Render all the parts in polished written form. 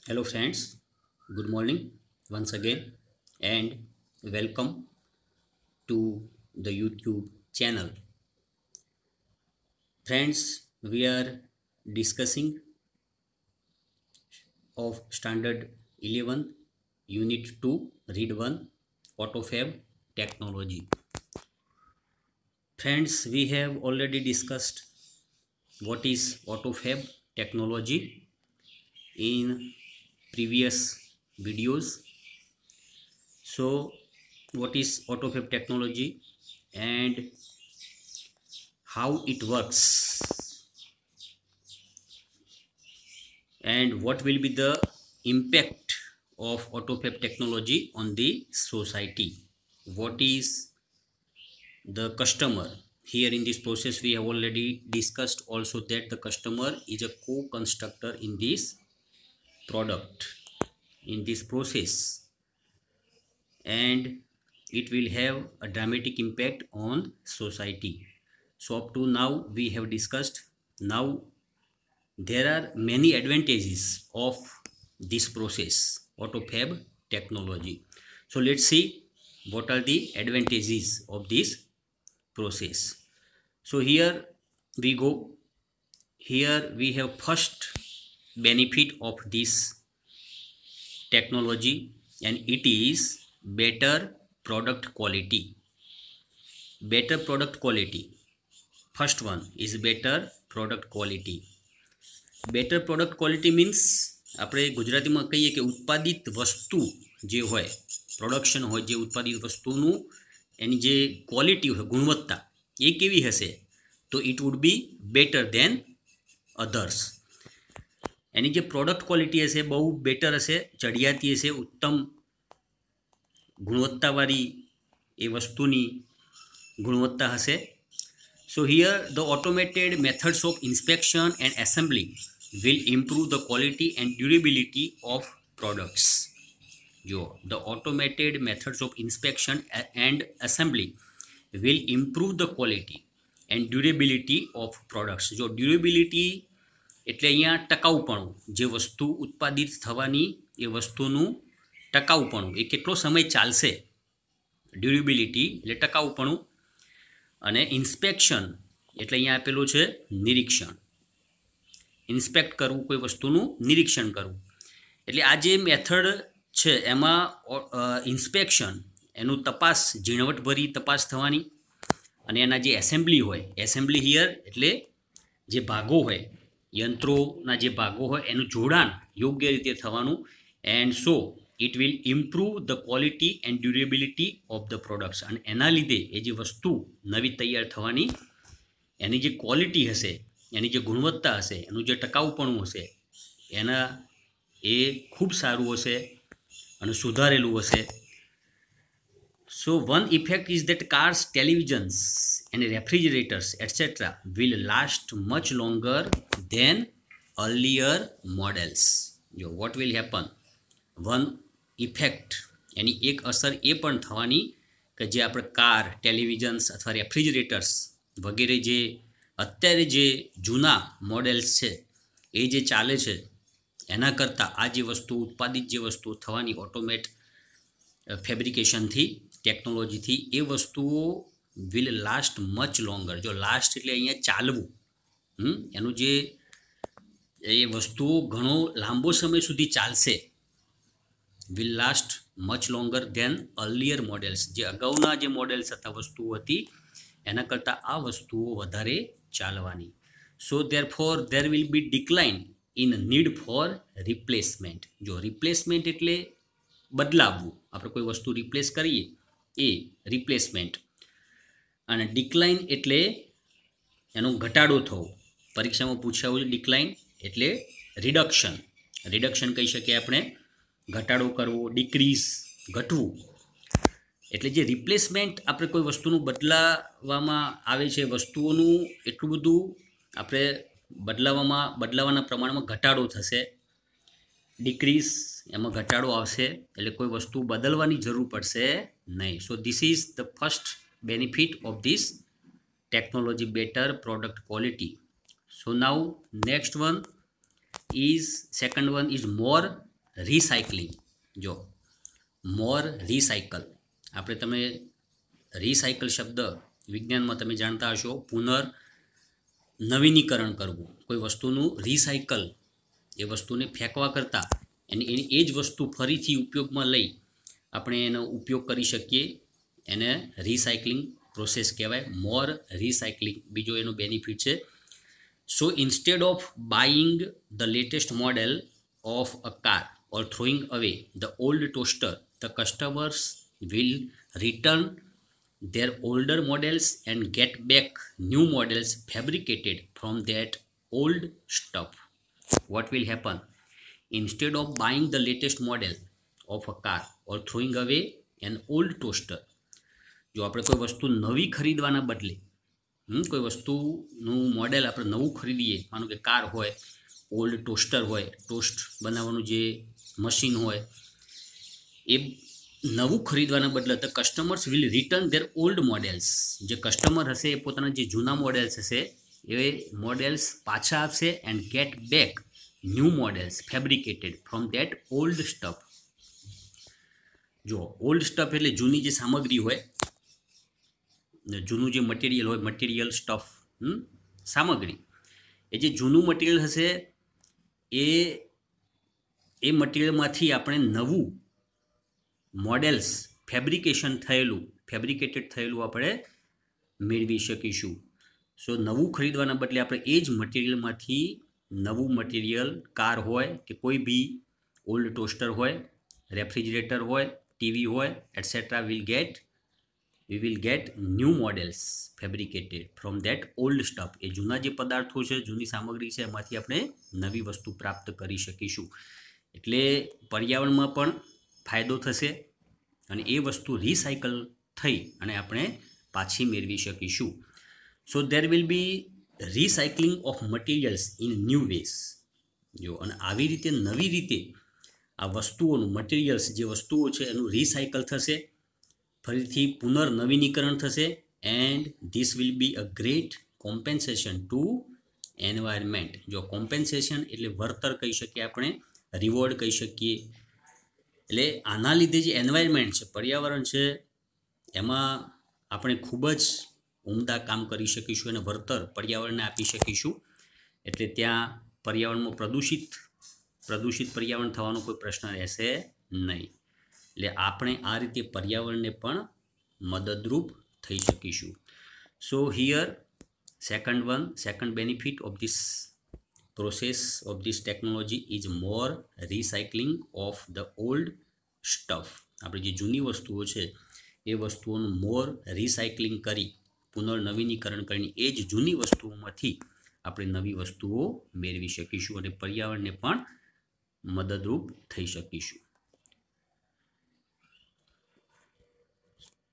Hello, friends. Good morning once again, and welcome to the YouTube channel. Friends, we are discussing of Standard 11, Unit 2, Read 1, AutoFab Technology. Friends, we have already discussed what is AutoFab technology in previous videos. So, what is AutoFab technology and how it works and what will be the impact of AutoFab technology on the society? What is the customer? Here in this process, we have already discussed also that the customer is a co-constructor in this product, in this process, and it will have a dramatic impact on society. So up to now, we have discussed. Now there are many advantages of this process, AutoFab technology. So let's see what are the advantages of this process. So here we go. Here we have first benefit of this technology, and it is better product quality. Better product quality. First one is better product quality. Better product quality means આપણે ગુજરાતીમાં કહીએ કે ઉત્પાદિત વસ્તુ જે હોય, production હોય, જે ઉત્પાદિત વસ્તુનું એની જે ક્વોલિટી હોય, ગુણવત્તા, એ કેવી હશે? તો it would be better than others. એની જે પ્રોડક્ટ ક્વોલિટી હશે બહુ બેટર હશે, ચડિયાતી હશે, ઉત્તમ ગુણવત્તાવાળી એ વસ્તુની ગુણવત્તા હશે. So here the automated methods of inspection and assembly will improve the quality and durability of products. The automated methods of inspection and assembly will improve the quality and durability of products. જો durability એટલે અહીંયા ટકાઉપણું, જે વસ્તુ ઉત્પાદિત થવાની એ વસ્તુનું ટકાઉપણું, એ કેટલો સમય ચાલશે, ડ્યુરેબિલિટી એટલે ટકાઉપણું. અને ઇન્સ્પેક્શન એટલે અહીંયા આપેલું છે નિરીક્ષણ. ઇન્સ્પેક્ટ કરવું, કોઈ વસ્તુનું નિરીક્ષણ કરવું. એટલે આ જે મેથડ છે એમાં ઇન્સ્પેક્શન, એનું તપાસ, ઝીણવટભરી તપાસ થવાની. અને એના જે એસેમ્બલી હોય, એસેમ્બલી હિયર એટલે જે ભાગો હોય, યંત્રોના જે ભાગો હોય એનું જોડાણ યોગ્ય રીતે થવાનું. And so it will improve the quality and durability of the products. અને એના લીધે એ જે વસ્તુ નવી તૈયાર થવાની, એની જે ક્વોલિટી હશે, એની જે ગુણવત્તા હશે, એનું જે ટકાઉપણું હશે, એના એ ખૂબ સારું હશે અને સુધારેલું હશે. So one effect is that cars, televisions and refrigerators etc. will last much longer than earlier models. What will happen? One effect, એની એક અસર એ પણ થવાની કે જે આપણે કાર, ટેલિવિઝન્સ અથવા રેફ્રિજરેટર્સ વગેરે જે અત્યારે જે જૂના મોડેલ્સ છે એ જે ચાલે છે એના કરતાં આ જે વસ્તુ ઉત્પાદિત જે વસ્તુ થવાની ઓટોમેટ ફેબ્રિકેશનથી, ટેકનોલોજીથી, એ વસ્તુઓ વિલ લાસ્ટ મચ લોંગર. જો લાસ્ટ એટલે અહીંયા ચાલવું, એનું જે એ વસ્તુઓ ઘણો લાંબો સમય સુધી ચાલશે. will last much longer than earlier models. જે અગાઉના જે મોડેલ્સ હતા, વસ્તુઓ હતી, એના કરતાં આ વસ્તુઓ વધારે ચાલવાની. સો therefore there will be decline in need for replacement. જો રિપ્લેસમેન્ટ એટલે બદલાવવું, આપણે કોઈ વસ્તુ રિપ્લેસ કરીએ એ રિપ્લેસમેન્ટ. અને ડિક્લાઇન એટલે એનો ઘટાડો થવો. પરીક્ષામાં પૂછાવું છે ડિક્લાઇન એટલે રિડક્શન. રિડક્શન કહી શકીએ આપણે, ઘટાડો કરવો, ડિક્રીઝ, ઘટવું. એટલે જે રિપ્લેસમેન્ટ આપણે કોઈ વસ્તુનું બદલાવવામાં આવે છે, વસ્તુઓનું એટલું બધું આપણે બદલાવાના પ્રમાણમાં ઘટાડો થશે. ડિક્રીઝ એમાં ઘટાડો આવશે, એટલે કોઈ વસ્તુ બદલવાની જરૂર પડશે નહીં. So this is the first benefit of this technology, better product quality. So now next one is, second one is more recycling. જો મોર રિસાયકલ, આપણે તમે રિસાયકલ શબ્દ વિજ્ઞાનમાં તમે જાણતા હશો, નવીનીકરણ કરવું, કોઈ વસ્તુનું રિસાયકલ, એ વસ્તુને ફેંકવા કરતાં એની એ જ વસ્તુ ફરીથી ઉપયોગમાં લઈ આપણે એનો ઉપયોગ કરી શકીએ, એને રિસાયકલિંગ પ્રોસેસ કહેવાય. મોર રિસાયકલિંગ બીજો એનો બેનિફિટ છે. So instead of buying the latest model of a car or throwing away the old toaster, the customers will return their older models and get back new models fabricated from that old stuff. What will happen? Instead of buying the latest model of a car or throwing away an old toaster, જો આપણે કોઈ વસ્તુ નવી ખરીદવાના બદલે કોઈ વસ્તુનું model આપણે નવું ખરીદીએ, માનો કે કાર હોય, ઓલ્ડ ટોસ્ટર હોય, ટોસ્ટ બનાવવાનું જે મશીન હોય, એ નવું ખરીદવાના બદલે the customers will return there old models, જે કસ્ટમર હશે એ પોતાના જે જૂના મોડેલ્સ હશે એ મોડેલ્સ પાછા આપશે and get back new models fabricated from that old stuff. જો ઓલ્ડ સ્ટફ એટલે જૂની જે સામગ્રી હોય, જૂનું જે મટીરિયલ હોય, મટીરિયલ સ્ટફ, સામગ્રી, એ જે જૂનું મટીરિયલ હશે એ મટીરિયલમાંથી આપણે નવું મોડેલ્સ ફેબ્રિકેટેડ થયેલું આપણે મેળવી શકીશું. સો નવું ખરીદવાના બદલે આપણે એ જ મટીરિયલમાંથી નવું મટીરિયલ, કાર હોય કે કોઈ બી ઓલ્ડ ટોસ્ટર હોય, રેફ્રિજરેટર હોય, ટીવી હોય, etcetera we will get new models fabricated from that old stuff. એ જૂના જે પદાર્થો છે, જૂની સામગ્રી છે, એમાંથી આપણે નવી વસ્તુ પ્રાપ્ત કરી શકીશું. એટલે પર્યાવરણમાં પણ ફાયદો થશે અને એ વસ્તુ રિસાયકલ થઈ અને આપણે પાછી મેળવી શકીશું. So there will be recycling of materials in new ways. જો અને આવી રીતે નવી રીતે આ વસ્તુઓનું મટીરિયલ્સ, જે વસ્તુઓ છે એનું રિસાયકલ થશે, ફરીથી પુનર્નવીનીકરણ થશે, and this will be a great compensation to environment. જો કોમ્પેન્સેશન એટલે વળતર કહી શકીએ આપણે, રિવોર્ડ કહી શકીએ. એટલે આના લીધે જે એન્વાયરમેન્ટ છે, પર્યાવરણ છે, એમાં આપણે ખૂબ જ ઉમદા કામ કરી શકીશું અને વળતર પર્યાવરણને આપી શકીશું. એટલે ત્યાં પર્યાવરણમાં પ્રદૂષિત પર્યાવરણ થવાનો કોઈ પ્રશ્ન રહેશે નહીં. એટલે આપણે આ રીતે પર્યાવરણને પણ મદદરૂપ થઈ શકીશું. સો here second benefit of this process of this technology is more recycling of the old stuff. આપણે જે જૂની વસ્તુઓ છે એ વસ્તુઓનું મોર રિસાયકલિંગ કરી, પુનર્નવીનીકરણ કરીને એ જ જૂની વસ્તુઓમાંથી આપણે નવી વસ્તુઓ મેળવી શકીશું અને પર્યાવરણને પણ મદદરૂપ થઈ શકીશું.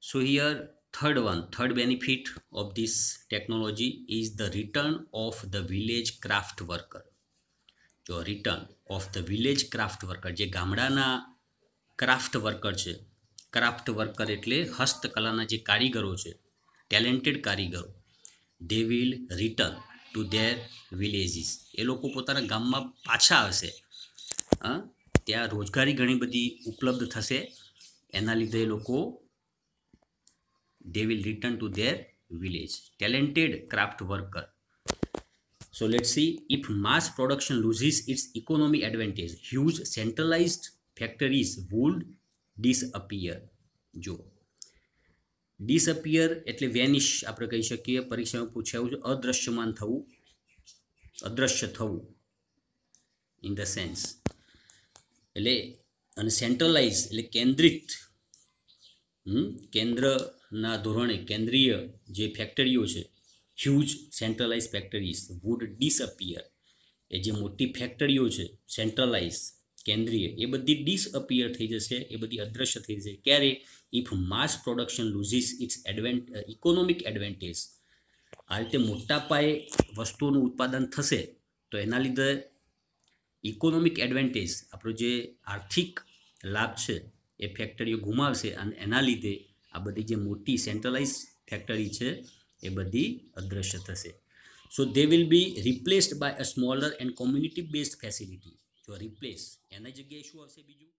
So here third benefit of this technology is the return of the village craft worker. જો return of the village craft worker, જે ગામડાના ક્રાફ્ટ વર્કર છે, ક્રાફ્ટ વર્કર એટલે હસ્તકલાના જે કારીગરો છે, ટેલેન્ટેડ કારીગરો, they will return to their villages. એ લોકો પોતાના ગામમાં પાછા આવશે. ત્યાં રોજગારી ઘણી બધી ઉપલબ્ધ થશે, એના લીધે એ લોકો they will return to their village. Talented craft worker. So let's see, if mass production loses its economic advantage, huge centralized factories would disappear. જો disappear એટલે વેનિશ આપણે કહી શકીએ, પરીક્ષામાં પૂછાયું છે, અદ્રશ્ય થવું ઇન ધ સેન્સ. એટલે અને સેન્ટ્રલાઇઝ એટલે કેન્દ્રિત, કેન્દ્રના ધોરણે કેન્દ્રીય જે ફેક્ટરીઓ છે, huge centralize factories would disappear. એ જે મોટી ફેક્ટરીઓ છે સેન્ટ્રલાઇઝ, કેન્દ્રીય, એ બધી ડિસઅપિયર થઈ જશે, એ બધી અદૃશ્ય થઈ જશે. ક્યારે? If mass production loses its economic advantage. આ રીતે મોટા પાયે વસ્તુઓનું ઉત્પાદન થશે તો એના લીધે ઇકોનોમિક એડવાન્ટેજ, આપણો જે આર્થિક લાભ છે એ ફેક્ટરીઓ ગુમાવશે અને એના લીધે આ બધી જે મોટી સેન્ટ્રલાઇઝ ફેક્ટરી છે એ બધી અદૃશ્ય થશે. So they will be replaced by a smaller and community based facility. જો રિપ્લેસ એના જગ્યાએ શું આવશે બીજું